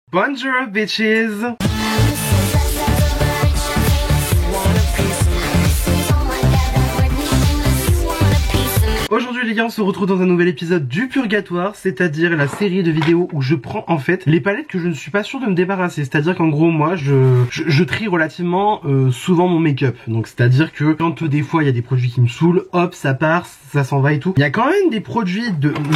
Bonjour bitches. Aujourd'hui les gars, on se retrouve dans un nouvel épisode du Purgatoire, c'est-à-dire la série de vidéos où je prends en fait les palettes que je ne suis pas sûr de me débarrasser. C'est-à-dire qu'en gros moi je trie relativement souvent mon make-up. Donc c'est-à-dire que quand des fois il y a des produits qui me saoulent, hop ça part, ça s'en va et tout. Il y a quand même des produits,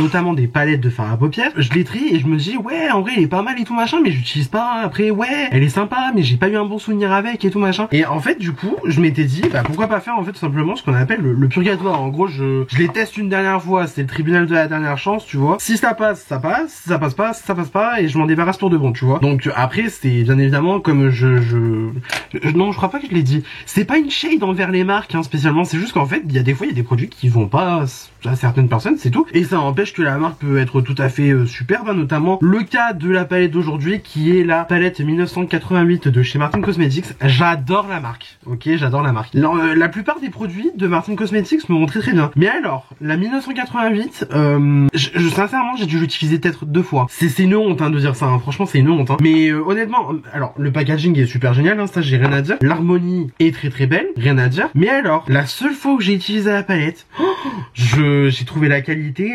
notamment des palettes de fard à paupières, je les trie et je me dis ouais en vrai elle est pas mal et tout machin, mais j'utilise pas. Après ouais elle est sympa mais j'ai pas eu un bon souvenir avec et tout machin. Et en fait du coup je m'étais dit bah pourquoi pas faire en fait tout simplement ce qu'on appelle le Purgatoire. En gros je les teste une dernière fois, c'est le tribunal de la dernière chance, tu vois. Si ça passe, ça passe. Si ça passe pas, ça passe pas, et je m'en débarrasse pour de bon, tu vois. Donc après, c'est bien évidemment comme non, je crois pas que je l'ai dit. C'est pas une shade envers les marques, hein, spécialement. C'est juste qu'en fait, il y a des fois, il y a des produits qui vont pas à certaines personnes, c'est tout. Et ça empêche que la marque peut être tout à fait superbe, hein, notamment le cas de la palette d'aujourd'hui, qui est la palette 1988 de chez Martin Cosmetics. J'adore la marque, ok, j'adore la marque. La plupart des produits de Martin Cosmetics me vont très très bien. Mais alors, la 1988, sincèrement, j'ai dû l'utiliser peut-être 2 fois. C'est une honte hein, de dire ça, hein. Franchement c'est une honte. Hein. Mais honnêtement, alors le packaging est super génial, hein, ça j'ai rien à dire. L'harmonie est très très belle, rien à dire. Mais alors, la seule fois où j'ai utilisé la palette, j'ai trouvé la qualité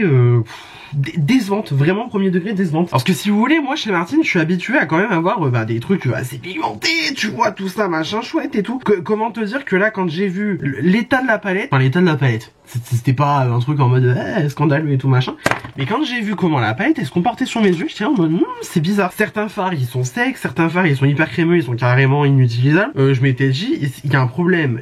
décevante, vraiment premier degré décevante. Parce que si vous voulez, moi chez Martin, je suis habitué à quand même avoir des trucs assez pigmentés, tu vois, tout ça, machin chouette et tout. Comment te dire que là, quand j'ai vu l'état de la palette, c'était pas un truc en mode scandaleux et tout machin, mais quand j'ai vu comment la palette elle se comportait sur mes yeux, j'étais en mode c'est bizarre. Certains fards ils sont secs, certains fards ils sont hyper crémeux, ils sont carrément inutilisables. Je m'étais dit il y a un problème,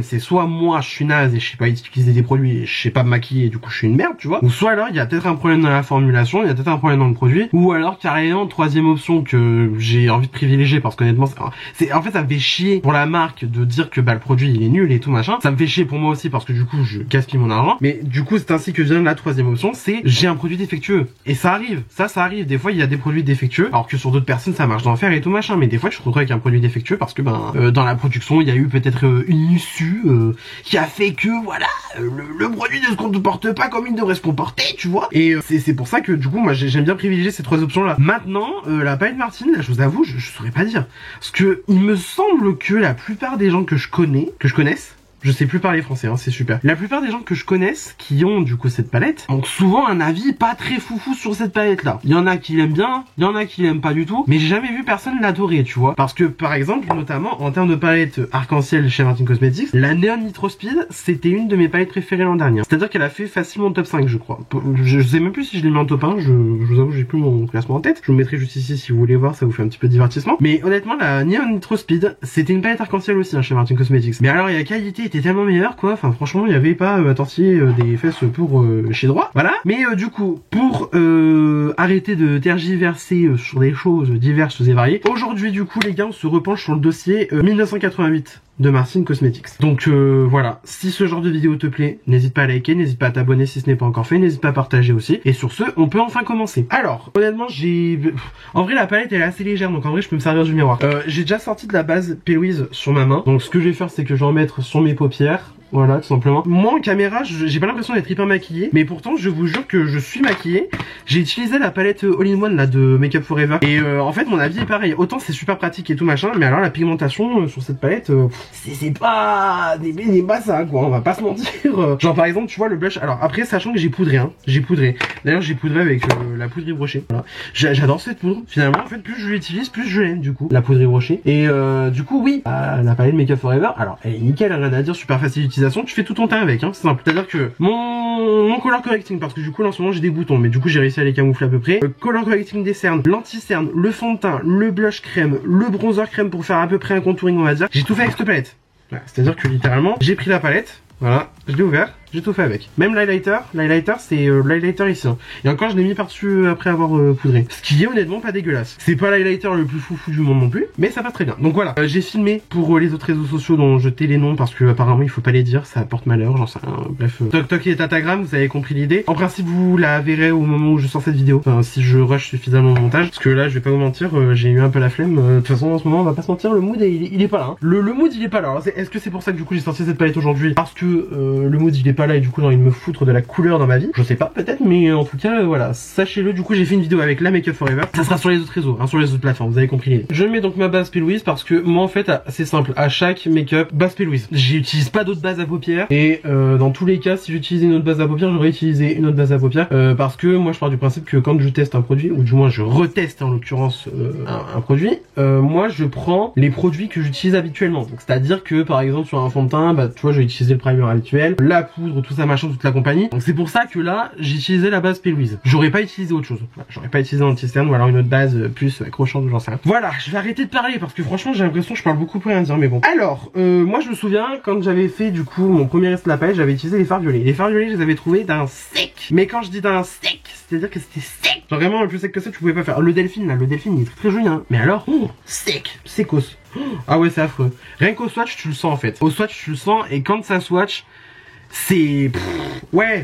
c'est soit moi je suis naze et je sais pas utiliser des produits et je sais pas me maquiller et du coup je suis une merde, tu vois, ou soit alors il y a peut-être un problème dans la formulation, il y a peut-être un problème dans le produit, ou alors carrément troisième option que j'ai envie de privilégier parce qu'honnêtement en fait ça me fait chier pour la marque de dire que le produit il est nul et tout machin, ça me fait chier pour moi aussi parce que du coup je gaspille mon argent, mais du coup c'est ainsi que vient la troisième option, c'est j'ai un produit défectueux. Et ça arrive, ça arrive, des fois il y a des produits défectueux, alors que sur d'autres personnes ça marche d'enfer et tout machin, mais des fois tu te retrouves avec un produit défectueux parce que dans la production il y a eu peut-être une issue qui a fait que voilà, le produit ne se comporte pas comme il devrait se comporter, tu vois. Et c'est pour ça que du coup moi j'aime bien privilégier ces 3 options là. Maintenant la palette Martin, là, je vous avoue, je saurais pas dire, parce que il me semble que la plupart des gens que je connaisse, je sais plus parler français, hein, c'est super. La plupart des gens que je connaisse qui ont du coup cette palette ont souvent un avis pas très foufou sur cette palette là. Il y en a qui l'aiment bien, il y en a qui l'aiment pas du tout, mais j'ai jamais vu personne l'adorer, tu vois. Parce que par exemple, notamment en termes de palette arc-en-ciel chez Martin Cosmetics, la Neon Nitro Speed, c'était une de mes palettes préférées l'an dernier. C'est-à-dire qu'elle a fait facilement top 5 je crois. Je sais même plus si je l'ai mis en top 1, je vous avoue j'ai plus mon classement en tête. Je vous le mettrai juste ici si vous voulez voir, ça vous fait un petit peu de divertissement. Mais honnêtement la Neon Nitro Speed, c'était une palette arc-en-ciel aussi hein, chez Martin Cosmetics. Mais alors la qualité était tellement meilleure quoi, enfin franchement il n'y avait pas à tortiller des fesses pour chez droit, voilà. Mais du coup pour arrêter de tergiverser sur des choses diverses et variées, aujourd'hui du coup les gars on se repenche sur le dossier 1988 de Martin Cosmetics. Donc voilà, si ce genre de vidéo te plaît, n'hésite pas à liker, n'hésite pas à t'abonner si ce n'est pas encore fait, n'hésite pas à partager aussi. Et sur ce, on peut enfin commencer. Alors, honnêtement, en vrai la palette elle est assez légère, donc en vrai je peux me servir du miroir. J'ai déjà sorti de la base P-Louise sur ma main, donc ce que je vais faire c'est que je vais en mettre sur mes paupières. Voilà, tout simplement. Moi, en caméra, j'ai pas l'impression d'être hyper maquillé, mais pourtant, je vous jure que je suis maquillé. J'ai utilisé la palette All-in-One, là, de Make Up For Ever. Et en fait, mon avis est pareil. Autant c'est super pratique et tout machin, mais alors la pigmentation sur cette palette, c'est pas des pas ça, quoi. On va pas se mentir. Genre, par exemple, tu vois, le blush. Alors, après, sachant que j'ai poudré, hein. J'ai poudré. D'ailleurs, j'ai poudré avec la poudre brochée. Voilà. J'adore cette poudre. Finalement, en fait, plus je l'utilise, plus je l'aime, du coup. La poudre brochée. Et du coup, oui. La palette Make Up For Ever. Alors, elle est nickel, rien à dire, super facile d'utilisation. Tu fais tout ton teint avec, hein, c'est simple. C'est-à-dire que mon color correcting, parce que du coup là en ce moment j'ai des boutons, mais du coup j'ai réussi à les camoufler à peu près. Le color correcting des cernes, l'anti-cerne, le fond de teint, le blush crème, le bronzer crème pour faire à peu près un contouring on va dire. J'ai tout fait avec cette palette. Voilà, c'est-à-dire que littéralement j'ai pris la palette, voilà, je l'ai ouvert, j'ai tout fait avec. Même l'highlighter c'est l'highlighter ici. Hein. Et encore je l'ai mis par-dessus après avoir poudré. Ce qui est honnêtement pas dégueulasse. C'est pas l'highlighter le plus foufou du monde non plus, mais ça passe très bien. Donc voilà, j'ai filmé pour les autres réseaux sociaux dont je tais les noms parce que apparemment il faut pas les dire, ça porte malheur, j'en sais rien. Bref, Toc Toc et Tatagram, vous avez compris l'idée. En principe vous la verrez au moment où je sors cette vidéo. Enfin si je rush suffisamment au montage, parce que là je vais pas vous mentir, j'ai eu un peu la flemme. De toute façon en ce moment on va pas se mentir, le mood il est pas là. Hein. Le mood il est pas là. Est-ce que c'est pour ça que du coup j'ai sorti cette palette aujourd'hui? Parce que le mood il est pas là et du coup j'ai envie de me foutre de la couleur dans ma vie. Je sais pas, peut-être, mais en tout cas, voilà, sachez-le. Du coup, j'ai fait une vidéo avec la Make Up Forever. Ça sera sur les autres réseaux, hein, sur les autres plateformes, vous avez compris l'idée. Je mets donc ma base P. Louise parce que moi, en fait, c'est simple. À chaque make-up, base P. Louise. J'utilise pas d'autres bases à paupières et dans tous les cas, si j'utilisais une autre base à paupières, j'aurais utilisé une autre base à paupières parce que moi, je pars du principe que quand je teste un produit, ou du moins je reteste en l'occurrence un produit, moi, je prends les produits que j'utilise habituellement. C'est-à-dire que par exemple sur un fond de teint, bah tu vois, je vais utiliser le primer habituel, la poudre, tout ça machin, toute la compagnie. Donc c'est pour ça que là, j'ai utilisé la base P. Louise. J'aurais pas utilisé autre chose. Voilà, j'aurais pas utilisé un anti-cerne ou alors une autre base plus accrochante, j'en sais rien. Voilà, je vais arrêter de parler parce que franchement, j'ai l'impression que je parle beaucoup pour rien dire, mais bon. Alors, moi je me souviens quand j'avais fait du coup mon premier reste de la palette, j'avais utilisé les fards violets. Les fards violets, je les avais trouvés d'un sec. Mais quand je dis d'un sec, c'est-à-dire que c'était sec. Genre vraiment le plus sec que ça, tu pouvais pas faire. Le Delphine là, le Delphine il est très joli hein. Mais alors, sec, secos. Ah ouais, c'est affreux. Rien qu'au swatch, tu le sens en fait. Au swatch, tu le sens et quand ça swatch, c'est... Ouais,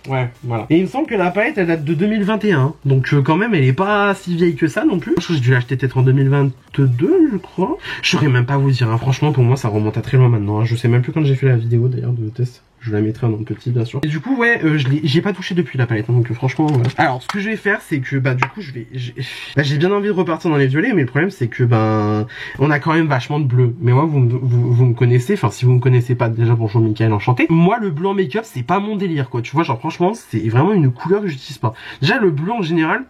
voilà. Et il me semble que la palette, elle date de 2021. Donc quand même, elle est pas si vieille que ça non plus. Je crois que j'ai dû l'acheter peut-être en 2022, je crois. Je saurais même pas vous dire, hein. Franchement, pour moi, ça remonte à très loin maintenant. Hein. Je sais même plus quand j'ai fait la vidéo d'ailleurs de test. Je la mettrai en nom petit bien sûr. Et du coup ouais, j'ai pas touché depuis la palette hein, donc franchement voilà. Alors ce que je vais faire c'est que bah du coup j'ai bien envie de repartir dans les violets, mais le problème c'est que ben on a quand même vachement de bleu. Mais moi vous me connaissez, enfin si vous me connaissez pas déjà, bonjour Mickaël, enchanté. Moi le bleu en make-up c'est pas mon délire quoi, tu vois, genre franchement c'est vraiment une couleur que j'utilise pas. Déjà le bleu en général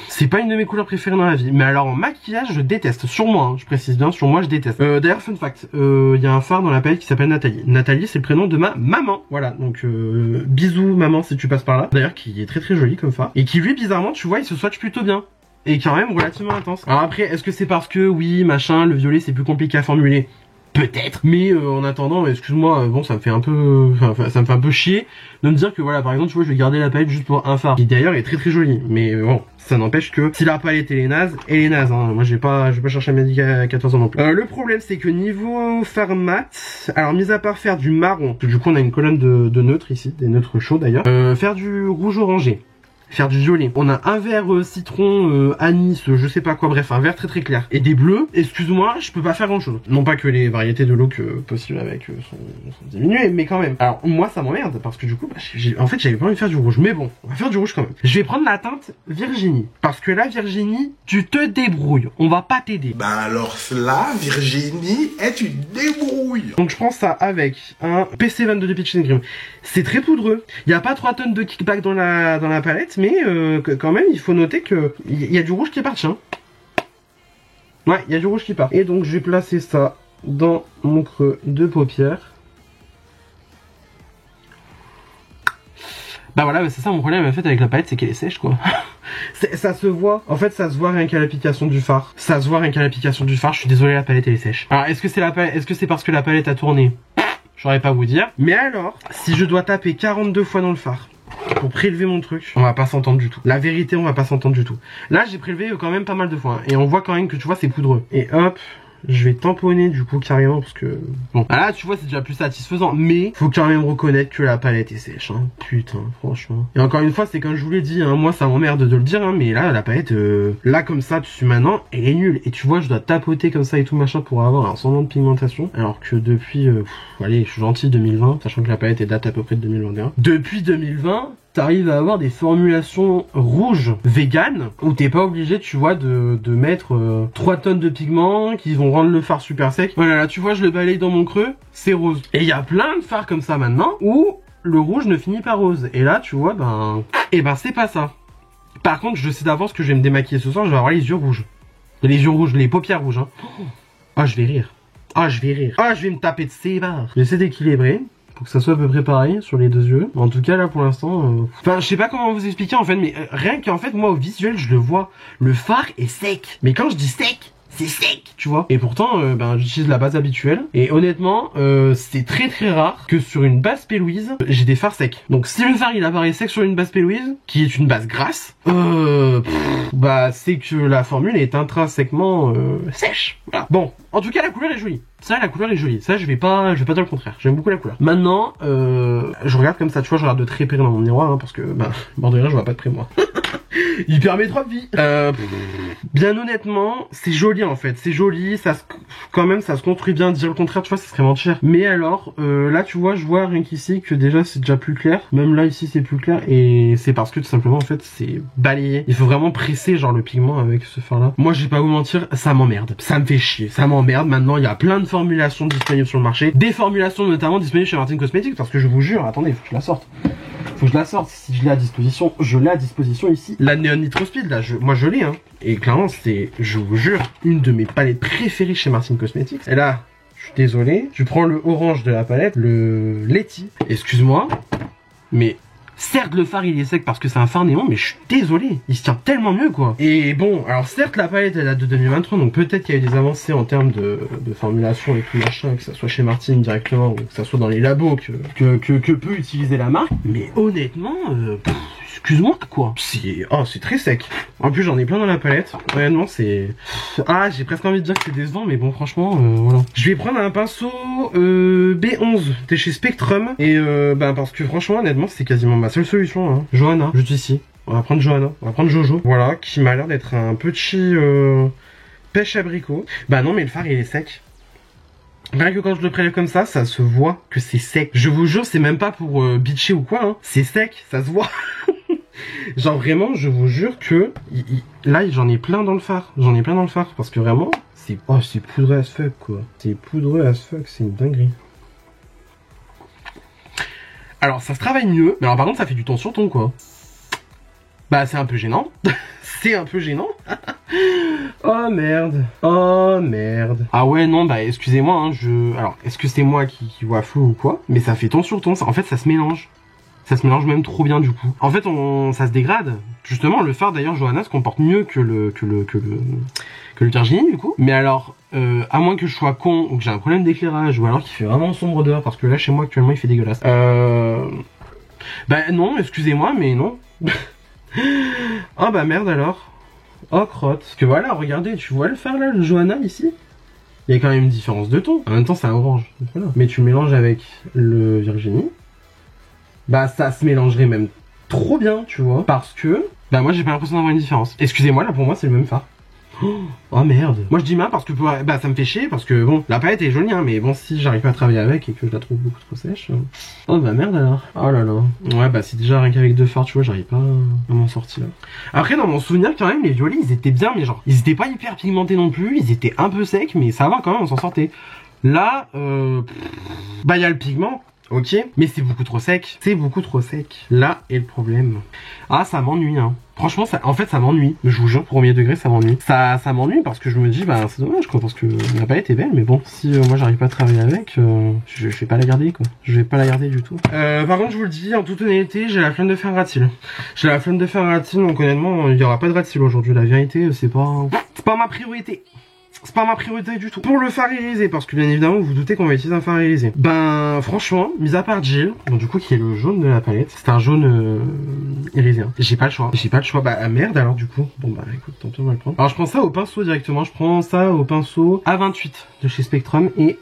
c'est pas une de mes couleurs préférées dans la vie. Mais alors en maquillage je déteste. Sur moi hein, je précise bien, sur moi je déteste. D'ailleurs fun fact, y a un fard dans la palette qui s'appelle Nathalie. Nathalie c'est le prénom de ma maman. Voilà, donc bisous maman si tu passes par là. D'ailleurs qui est très très joli comme fard. Et qui lui bizarrement tu vois il se swatch plutôt bien. Et quand même relativement intense. Alors après est-ce que c'est parce que oui machin le violet c'est plus compliqué à formuler? Peut-être, mais en attendant, excuse-moi, bon ça me fait un peu, ça me fait un peu chier de me dire que voilà, par exemple, tu vois, je vais garder la palette juste pour un fard, qui d'ailleurs est très très joli, mais bon, ça n'empêche que si la palette elle est naze, hein. Moi je vais pas chercher à médic à 14 ans non plus. Le problème c'est que niveau fard mat, alors mis à part faire du marron, du coup on a une colonne de neutres ici, des neutres chauds d'ailleurs, faire du rouge orangé. Faire du violet. On a un vert citron, anis, je sais pas quoi, bref, un vert très très clair. Et des bleus, excuse-moi, je peux pas faire grand chose. Non pas que les variétés de look possibles avec sont diminuées, mais quand même. Alors moi ça m'emmerde, parce que du coup, bah, en fait j'avais pas envie de faire du rouge, mais bon, on va faire du rouge quand même. Je vais prendre la teinte Virginie, parce que là Virginie, tu te débrouilles, on va pas t'aider. Bah alors là, Virginie, tu te débrouilles. Donc je prends ça avec un PC22 de Peach & Cream. C'est très poudreux, il y a pas 3 tonnes de kickback dans la palette, mais quand même il faut noter que il y a du rouge qui part, hein. Ouais, il y a du rouge qui part. Et donc je vais placer ça dans mon creux de paupière. Bah voilà, c'est ça mon problème en fait avec la palette, c'est qu'elle est sèche quoi. Ça se voit, en fait ça se voit rien qu'à l'application du fard. Ça se voit rien qu'à l'application du fard, je suis désolé, la palette elle est sèche. Alors est-ce que c'est parce que la palette a tourné? Je saurais pas vous dire. Mais alors, si je dois taper 42 fois dans le fard pour prélever mon truc, on va pas s'entendre du tout. La vérité, on va pas s'entendre du tout. Là, j'ai prélevé quand même pas mal de fois. Hein, et on voit quand même que tu vois, c'est poudreux. Et hop, je vais tamponner du coup carrément parce que... Bon, là tu vois c'est déjà plus satisfaisant. Mais faut quand même reconnaître que la palette est sèche. Hein. Putain, franchement. Et encore une fois, c'est comme je vous l'ai dit, hein, moi ça m'emmerde de le dire. Hein, mais là, la palette, là comme ça, dessus maintenant, elle est nulle. Et tu vois, je dois tapoter comme ça et tout machin pour avoir un semblant de pigmentation. Alors que depuis... allez, je suis gentil, 2020. Sachant que la palette est date à peu près de 2021. Depuis 2020... t'arrives à avoir des formulations rouges vegan où t'es pas obligé, tu vois, de mettre 3 tonnes de pigments qui vont rendre le fard super sec. Voilà, là tu vois, je le balaye dans mon creux, c'est rose. Et il y a plein de fards comme ça maintenant où le rouge ne finit pas rose. Et là, tu vois, c'est pas ça. Par contre, je sais d'avance que je vais me démaquiller ce soir, je vais avoir les yeux rouges. Les yeux rouges, les paupières rouges, hein. Ah, je vais rire. Ah, je vais rire. Ah, je vais me taper de ces barres. J'essaie d'équilibrer. Pour que ça soit à peu près pareil sur les deux yeux. En tout cas là pour l'instant... Enfin je sais pas comment vous expliquer en fait, mais rien qu'en fait moi au visuel je le vois. Le fard est sec. Mais quand je dis sec, c'est sec, tu vois. Et pourtant j'utilise la base habituelle. Et honnêtement c'est très très rare que sur une base P. Louise j'ai des fards secs. Donc si le fard il apparaît sec sur une base P. Louise, qui est une base grasse, c'est que la formule est intrinsèquement sèche. Voilà. Bon, en tout cas la couleur est jolie. Ça, la couleur est jolie. Ça, je vais pas dire le contraire. J'aime beaucoup la couleur. Maintenant, je regarde comme ça, tu vois, je regarde de très près dans mon miroir, hein, parce que, bord de rien, je vois pas de près moi. Hyper métro vie. Bien honnêtement, c'est joli en fait, c'est joli, quand même ça se construit bien, dire le contraire tu vois ça serait mentir. Mais alors, là tu vois, je vois rien qu'ici que déjà c'est déjà plus clair, même là ici c'est plus clair et c'est parce que tout simplement en fait c'est balayé. Il faut vraiment presser genre le pigment avec ce fard là. Moi je vais pas vous mentir, ça m'emmerde, ça me fait chier, ça m'emmerde. Maintenant il y a plein de formulations disponibles sur le marché, des formulations notamment disponibles chez Martin Cosmetics parce que je vous jure, attendez, faut que je la sorte. Faut que je la sorte, si je l'ai à disposition, je l'ai à disposition ici. La Neon Nitro Speed là, moi je l'ai hein. Et clairement c'est, je vous jure, une de mes palettes préférées chez Martin Cosmetics. Et là, je suis désolé, je prends le orange de la palette, le Letty. Excuse-moi, mais certes le fard il est sec parce que c'est un fard néon, mais je suis désolé, il se tient tellement mieux quoi. Et bon, alors certes la palette elle date de 2023, donc peut-être qu'il y a eu des avancées en termes de formulation et tout machin, que ça soit chez Martin directement ou que ça soit dans les labos que peut utiliser la marque. Mais honnêtement, excuse-moi quoi, c'est très sec. En plus j'en ai plein dans la palette, honnêtement c'est... Ah j'ai presque envie de dire que c'est décevant, mais bon franchement voilà. Je vais prendre un pinceau B11 de chez Spectrum, et parce que franchement honnêtement c'est quasiment ma seule solution hein. Johanna, juste ici, on va prendre Johanna, on va prendre Jojo, voilà, qui m'a l'air d'être un petit pêche abricot. Bah non mais le fard il est sec. Rien que quand je le prélève comme ça se voit que c'est sec. Je vous jure, c'est même pas pour bitcher ou quoi, hein. C'est sec, ça se voit. Genre vraiment, je vous jure que là j'en ai plein dans le fard. J'en ai plein dans le fard parce que vraiment, c'est poudreux as fuck quoi. C'est poudreux as fuck, c'est une dinguerie. Alors ça se travaille mieux, mais alors par contre ça fait du ton sur ton quoi. Bah c'est un peu gênant. C'est un peu gênant. Oh merde. Oh merde. Ah ouais non bah excusez-moi hein, alors est-ce que c'est moi qui vois flou ou quoi? Mais ça fait ton sur ton, en fait ça se mélange. Ça se mélange même trop bien du coup. En fait ça se dégrade. Justement le fard d'ailleurs Johanna se comporte mieux que le Virginie du coup. Mais alors à moins que je sois con ou que j'ai un problème d'éclairage ou alors qu'il fait vraiment sombre dehors parce que là chez moi actuellement il fait dégueulasse. Bah non excusez-moi mais non. Oh bah merde alors. Oh crotte. Parce que voilà regardez, tu vois le fard là, le Johanna ici? Il y a quand même une différence de ton. En même temps c'est un orange. Voilà. Mais tu mélanges avec le Virginie. Bah ça se mélangerait même trop bien tu vois. Parce que bah moi j'ai pas l'impression d'avoir une différence. Excusez-moi là pour moi c'est le même fard. Oh merde. Moi je dis parce que bah ça me fait chier parce que bon la palette est jolie hein, mais bon si j'arrive pas à travailler avec et que je la trouve beaucoup trop sèche. Oh bah merde alors. Oh là là. Ouais bah c'est déjà rien qu'avec deux fards tu vois j'arrive pas à m'en sortir. Après dans mon souvenir quand même les violets ils étaient bien mais genre ils étaient pas hyper pigmentés non plus, ils étaient un peu secs mais ça va quand même on s'en sortait. Là bah il y a le pigment. Ok, mais c'est beaucoup trop sec. C'est beaucoup trop sec. Là est le problème. Ah, ça m'ennuie, hein. Franchement, en fait, ça m'ennuie. Je vous jure, premier degré, ça m'ennuie. Ça m'ennuie parce que je me dis, bah, c'est dommage, quoi, parce que la palette est belle, mais bon, si moi j'arrive pas à travailler avec, je vais pas la garder, quoi. Je vais pas la garder du tout. Par contre, je vous le dis, en toute honnêteté, j'ai la flemme de faire un rat-il. J'ai la flemme de faire un rat-il, donc honnêtement, il y aura pas de rat-il aujourd'hui. La vérité, c'est pas ma priorité. C'est pas ma priorité du tout. Pour le fard irisé, parce que bien évidemment vous vous doutez qu'on va utiliser un fard irisé. Ben franchement, mis à part Jill, donc du coup qui est le jaune de la palette, c'est un jaune irisé. Hein. J'ai pas le choix. J'ai pas le choix. Bah merde alors du coup. Bon bah écoute, tant pis on va le prendre. Alors je prends ça au pinceau directement. Je prends ça au pinceau A28 de chez Spectrum et...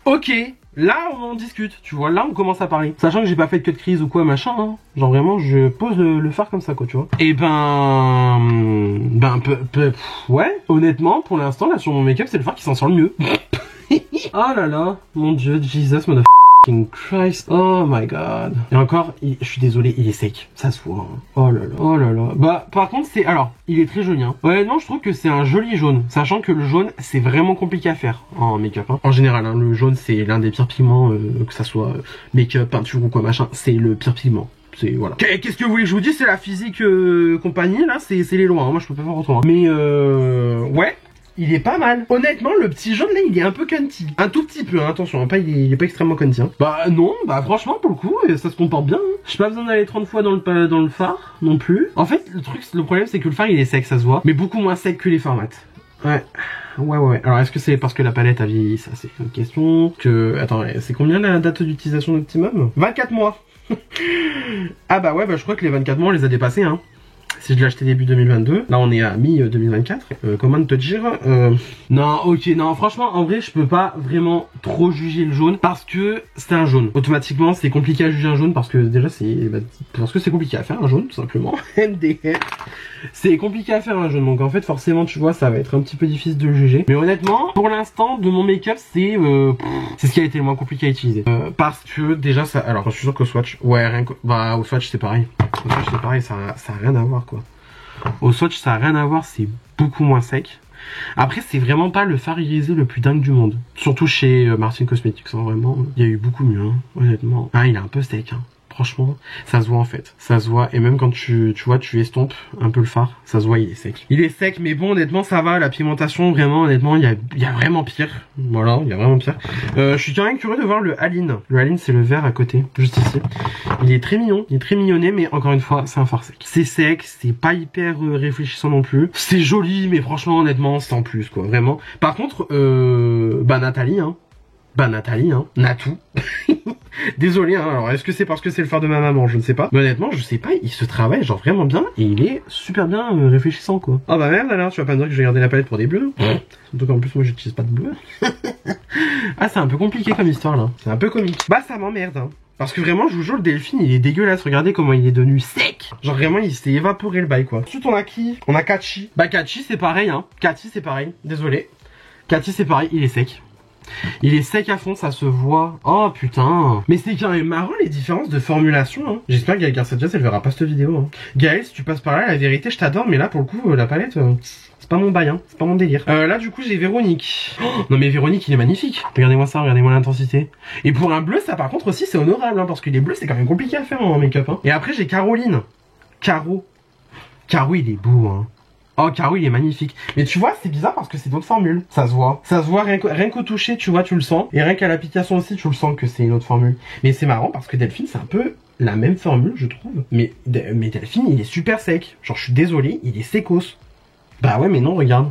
Ok. Là on en discute, tu vois, là on commence à parler. Sachant que j'ai pas fait de cut crise ou quoi machin, hein. Genre vraiment je pose le fard comme ça quoi, tu vois. Et ouais, honnêtement pour l'instant là sur mon make-up c'est le fard qui s'en sort le mieux. Oh là là, mon dieu, Jesus motherfucking Christ, oh my god. Et encore, je suis désolé, il est sec, ça se voit. Hein. Oh là là, oh là là. Bah par contre c'est, alors, il est très joli. Hein. Honnêtement je trouve que c'est un joli jaune, sachant que le jaune c'est vraiment compliqué à faire en make-up. Hein. En général, hein, le jaune c'est l'un des pires pigments, que ça soit make-up, peinture ou quoi machin, c'est le pire pigment. C'est voilà. Qu'est-ce que vous voulez que je vous dise, c'est la physique compagnie là, c'est les lois. Hein. Moi je peux pas faire autrement. Mais ouais. Il est pas mal. Honnêtement, le petit jaune là, il est un peu cunty. Un tout petit peu, hein, attention, pas, il est pas extrêmement cunty. Hein. Bah non, bah franchement, pour le coup, ça se comporte bien. Hein. J'ai pas besoin d'aller 30 fois dans le phare non plus. En fait, le problème, c'est que le phare, il est sec, ça se voit. Mais beaucoup moins sec que les phares mat. Ouais. Alors, est-ce que c'est parce que la palette a vieilli? Ça, c'est une question. Attends, c'est combien la date d'utilisation d'Optimum? 24 mois. Ah bah ouais, bah je crois que les 24 mois, on les a dépassés, hein. si je l'ai acheté début 2022. Là on est à mi-2024. Comment te dire non, ok, non, franchement, en vrai, je peux pas vraiment trop juger le jaune parce que c'est un jaune. Automatiquement, c'est compliqué à juger un jaune parce que déjà, parce que c'est compliqué à faire un jaune, tout simplement. MDR. C'est compliqué à faire un jaune, donc en fait, forcément, tu vois, ça va être un petit peu difficile de le juger. Mais honnêtement, pour l'instant, de mon make-up, c'est ce qui a été le moins compliqué à utiliser. Parce que déjà, ça. Alors, je suis sûr qu'au swatch, ouais, rien que. Bah, au swatch, c'est pareil. Au swatch, c'est pareil, ça a rien à voir, quoi. Au swatch, ça a rien à voir, c'est beaucoup moins sec. Après, c'est vraiment pas le fard irisé le plus dingue du monde. Surtout chez Martin Cosmetics, hein, vraiment. Il y a eu beaucoup mieux, hein, honnêtement. Ah, il est un peu sec, hein. Franchement, ça se voit en fait. Ça se voit. Et même quand tu vois, tu estompes un peu le fard, ça se voit, il est sec. Il est sec, mais bon, honnêtement, ça va. La pigmentation, vraiment, honnêtement, il y a vraiment pire. Voilà, il y a vraiment pire. Je suis quand même curieux de voir le Aline. Le Aline, c'est le vert à côté, juste ici. Il est très mignon, il est très mignonné, mais encore une fois, c'est un fard sec. C'est sec, c'est pas hyper réfléchissant non plus. C'est joli, mais franchement, honnêtement, sans plus, quoi, vraiment. Par contre, Nathalie, hein. Natou. Désolé, hein, alors est-ce que c'est parce que c'est le fard de ma maman, je ne sais pas. Mais honnêtement, je sais pas, il se travaille genre vraiment bien et il est super bien réfléchissant quoi. Ah bah merde alors, tu vas pas me dire que je vais garder la palette pour des bleus. Surtout qu'en plus moi j'utilise pas de bleu. Ah c'est un peu compliqué comme histoire là, c'est un peu comique. Bah ça m'emmerde hein. Parce que vraiment, je vous jure, le Delphine, il est dégueulasse. Regardez comment il est devenu sec. Genre vraiment, il s'est évaporé le bail, quoi. Ensuite, on a qui? On a Cathy. Bah Cathy, c'est pareil, hein. Cathy, c'est pareil. Désolé. Cathy, c'est pareil, il est sec. Il est sec à fond, ça se voit. Oh putain. Mais c'est quand même marrant les différences de formulation, hein. J'espère que Gaëlle Garcia-Diaz, elle verra pas cette vidéo, hein. Gaëlle, si tu passes par là, la vérité, je t'adore, mais là, pour le coup, la palette... c'est pas mon bail, hein. C'est pas mon délire. Là, du coup, j'ai Véronique. Oh, non, mais Véronique, il est magnifique. Regardez-moi ça, regardez-moi l'intensité. Et pour un bleu, ça, par contre, aussi, c'est honorable, hein, parce que les bleus, c'est quand même compliqué à faire en make-up, hein. Et après, j'ai Caroline. Caro, il est beau, hein. Oh, Caro, il est magnifique. Mais tu vois, c'est bizarre parce que c'est d'autres formules. Ça se voit. Ça se voit rien qu'au toucher, tu vois, tu le sens. Et rien qu'à l'application aussi, tu le sens que c'est une autre formule. Mais c'est marrant parce que Delphine, c'est un peu la même formule, je trouve. Mais Delphine, il est super sec. Genre, je suis désolé, il est secos. Bah ouais, mais non, regarde.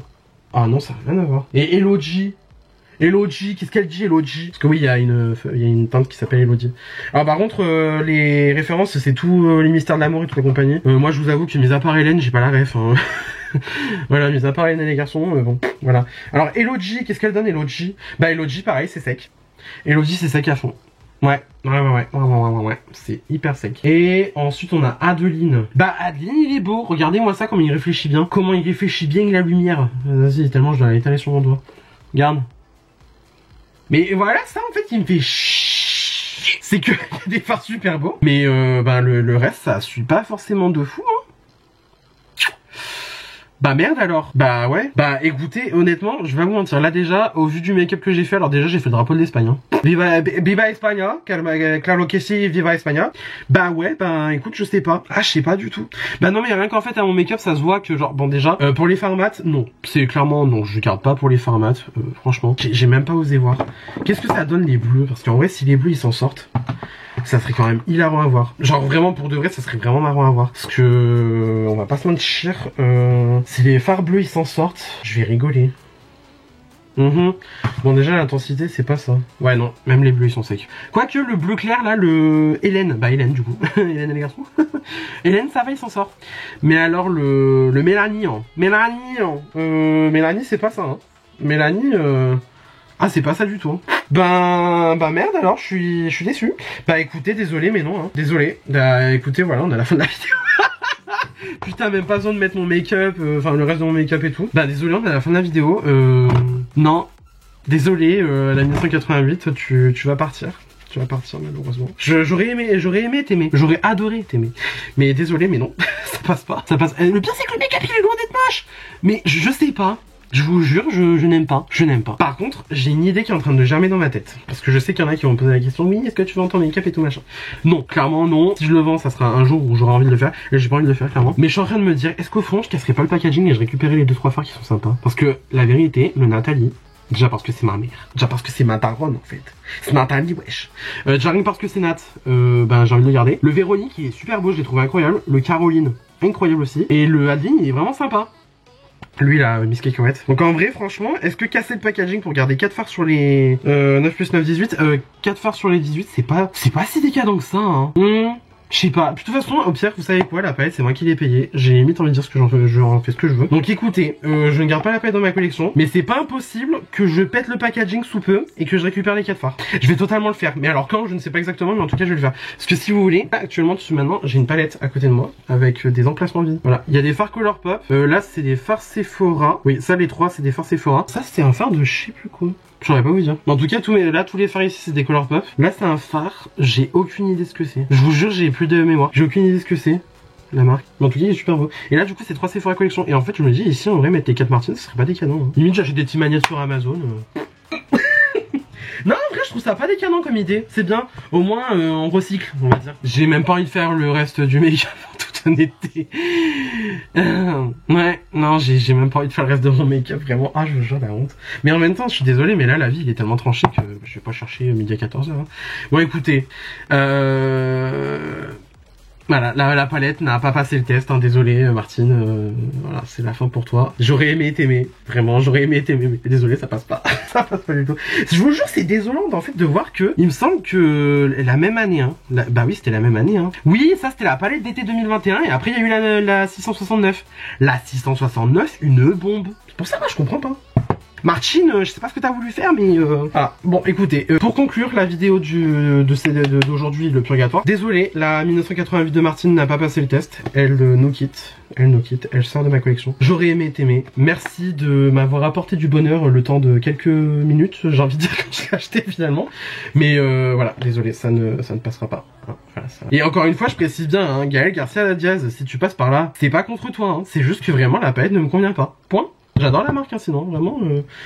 Ah non, ça n'a rien à voir. Et Elodie, qu'est-ce qu'elle dit, Elodie? Parce que oui, il y a une teinte qui s'appelle Elodie. Alors par contre, les références, c'est tout les mystères de l'amour et toute la compagnie. Moi, je vous avoue que mis à part Hélène, j'ai pas la ref. Hein. Voilà, mis à part Hélène et les garçons, bon, voilà. Alors Elodie, qu'est-ce qu'elle donne, Elodie? Bah Elodie, pareil, c'est sec. Elodie, c'est sec à fond. Ouais, c'est hyper sec. Et ensuite on a Adeline. Bah Adeline il est beau, regardez-moi ça comme il réfléchit bien. Comment il réfléchit bien avec la lumière. Vas-y, tellement je dois l'étaler sur mon doigt. Regarde. Mais voilà, ça en fait il me fait chier. C'est que y a des fards super beaux. Mais le reste ça suit pas forcément de fou hein. Bah merde alors. Bah ouais. Bah écoutez, honnêtement, je vais vous mentir. Là déjà, au vu du make-up que j'ai fait, alors déjà j'ai fait le drapeau de l'Espagne. Hein. Viva España, claro que si, viva España. Bah ouais, bah écoute, je sais pas. Ah, je sais pas du tout. Bah non mais rien qu'en fait à mon make-up, ça se voit que genre, bon déjà, pour les fards mat, non. C'est clairement non, je garde pas pour les fards mat. Franchement, j'ai même pas osé voir. Qu'est-ce que ça donne les bleus? Parce qu'en vrai, si les bleus ils s'en sortent, ça serait quand même hilarant à voir. Genre vraiment pour de vrai, ça serait vraiment marrant à voir. Parce que on va pas se mentir, si les fards bleus ils s'en sortent, je vais rigoler. Bon déjà l'intensité c'est pas ça. Ouais non, même les bleus ils sont secs. Quoique le bleu clair là, le Hélène, bah Hélène du coup, Hélène et les garçons. Hélène ça va il s'en sort. Mais alors le Mélanie, Mélanie c'est pas ça. Hein. Mélanie, ah c'est pas ça du tout. Bah merde alors, je suis déçu. Bah écoutez, désolé mais non. Hein. Désolé. Bah écoutez voilà, on a la fin de la vidéo. Putain, même pas besoin de mettre mon make-up, enfin le reste de mon make-up et tout. Bah désolé, on est à la fin de la vidéo. Non, désolé, la 1988, tu vas partir. Tu vas partir malheureusement. J'aurais aimé t'aimer. J'aurais adoré t'aimer. Mais désolé, mais non, ça passe pas. Ça passe. Le pire c'est que le make-up il est loin d'être moche. Mais je sais pas. Je vous jure, je n'aime pas. Je n'aime pas. Par contre, j'ai une idée qui est en train de germer dans ma tête. Parce que je sais qu'il y en a qui vont me poser la question, oui, est-ce que tu vends ton make-up et tout machin? Non, clairement non. Si je le vends, ça sera un jour où j'aurai envie de le faire. Et j'ai pas envie de le faire, clairement. Mais je suis en train de me dire, est-ce qu'au fond, je casserai pas le packaging et je récupérerai les 2-3 fards qui sont sympas? Parce que la vérité, le Nathalie, déjà parce que c'est ma mère. Déjà parce que c'est ma daronne en fait. C'est Nathalie, wesh. Déjà rien parce que c'est Nat, ben j'ai envie de le garder. Le Véronique, il est super beau, je l'ai trouvé incroyable. Le Caroline, incroyable aussi. Et le Adeline, il est vraiment sympa. Lui là, Miss Cacahuète. Donc en vrai, franchement, est-ce que casser le packaging pour garder 4 fards sur les 9 plus 9, 18 4 fards sur les 18, c'est pas si décadent que ça, hein. Je sais pas. De toute façon, au pire, vous savez quoi, la palette, c'est moi qui l'ai payée. J'ai limite envie de dire ce que j'en fais ce que je veux. Donc écoutez, je ne garde pas la palette dans ma collection, mais c'est pas impossible que je pète le packaging sous peu et que je récupère les 4 fards. Je vais totalement le faire. Mais alors quand, je ne sais pas exactement, mais en tout cas, je vais le faire. Parce que si vous voulez, actuellement, maintenant, j'ai une palette à côté de moi avec des emplacements vides. Voilà. Il y a des fards Color Pop. Là, c'est des fards Sephora. Oui, ça, les 3, c'est des fards Sephora. Ça, c'est un fard de je sais plus quoi. Je saurais pas vous dire. Mais en tout cas, tous les fards ici, c'est des Color Pop. Là, c'est un phare. J'ai aucune idée ce que c'est. Je vous jure, j'ai plus de mémoire. J'ai aucune idée ce que c'est. La marque. Mais en tout cas, il est super beau. Et là, du coup, c'est 3 Sephora Collection. Et en fait, je me dis, ici, on devrait mettre les 4 Martines, ce serait pas des canons. Hein. Limite, j'achète des petits manettes sur Amazon. Non, en vrai, je trouve ça pas décadent comme idée. C'est bien. Au moins, on recycle, on va dire. J'ai même pas envie de faire le reste du make-up, en toute honnêteté. Ouais, non, j'ai même pas envie de faire le reste de mon make-up, vraiment. Ah, je vous jure, la honte. Mais en même temps, je suis désolé, mais là, la vie, il est tellement tranchée que je vais pas chercher midi à 14h. Hein. Bon, écoutez. Voilà, la palette n'a pas passé le test, hein, désolé Martine, voilà, c'est la fin pour toi. J'aurais aimé t'aimer, vraiment, j'aurais aimé t'aimer, mais désolé, ça passe pas, ça passe pas du tout. Je vous jure, c'est désolant en fait de voir que, il me semble que la même année, hein, bah oui, c'était la même année, hein. Oui, ça c'était la palette d'été 2021, et après il y a eu la 669. La 669, une bombe. C'est pour ça, moi, je comprends pas. Martine, je sais pas ce que t'as voulu faire, mais ah, bon, écoutez, pour conclure la vidéo d'aujourd'hui, le purgatoire, désolé, la 1988 de Martine n'a pas passé le test, elle nous quitte, elle sort de ma collection. J'aurais aimé t'aimer, merci de m'avoir apporté du bonheur le temps de quelques minutes, j'ai envie de dire, quand je l'ai acheté finalement, mais voilà, désolé, ça ne passera pas. Hein, voilà, ça. Et encore une fois, je précise bien, hein, Gaël Garcia Diaz, si tu passes par là, c'est pas contre toi, hein, c'est juste que vraiment la palette ne me convient pas, point. J'adore la marque, hein, sinon, vraiment,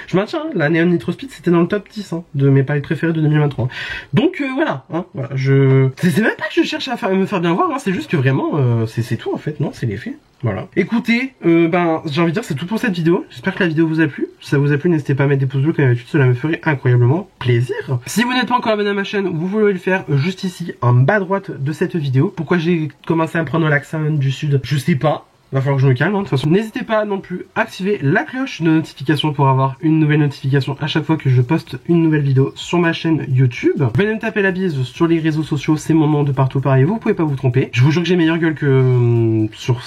je maintiens, hein, la Neon Nitro Speed, c'était dans le top 10 hein, de mes palettes préférées de 2023. Donc voilà, hein, voilà, c'est même pas que je cherche à me faire bien voir, hein, c'est juste que vraiment, c'est tout en fait, non, c'est les faits. Voilà. Écoutez, ben, j'ai envie de dire c'est tout pour cette vidéo. J'espère que la vidéo vous a plu. Si ça vous a plu, n'hésitez pas à mettre des pouces bleus comme d'habitude, cela me ferait incroyablement plaisir. Si vous n'êtes pas encore abonné à ma chaîne, vous pouvez le faire juste ici, en bas à droite de cette vidéo. Pourquoi j'ai commencé à prendre l'accent du sud, je sais pas. Va falloir que je me calme, hein, de toute façon. N'hésitez pas non plus à activer la cloche de notification pour avoir une nouvelle notification à chaque fois que je poste une nouvelle vidéo sur ma chaîne YouTube. Venez me taper la bise sur les réseaux sociaux, c'est mon nom de partout pareil, vous pouvez pas vous tromper. Je vous jure que j'ai meilleure gueule que sur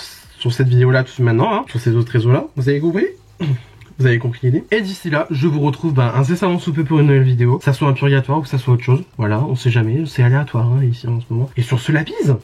cette vidéo là tout maintenant, hein, sur ces autres réseaux là. Vous avez compris? Vous avez compris l'idée. Et d'ici là, je vous retrouve incessamment sous peu pour une nouvelle vidéo. Que ça soit un purgatoire ou que ça soit autre chose. Voilà, on sait jamais, c'est aléatoire hein, ici en ce moment. Et sur ce, la bise!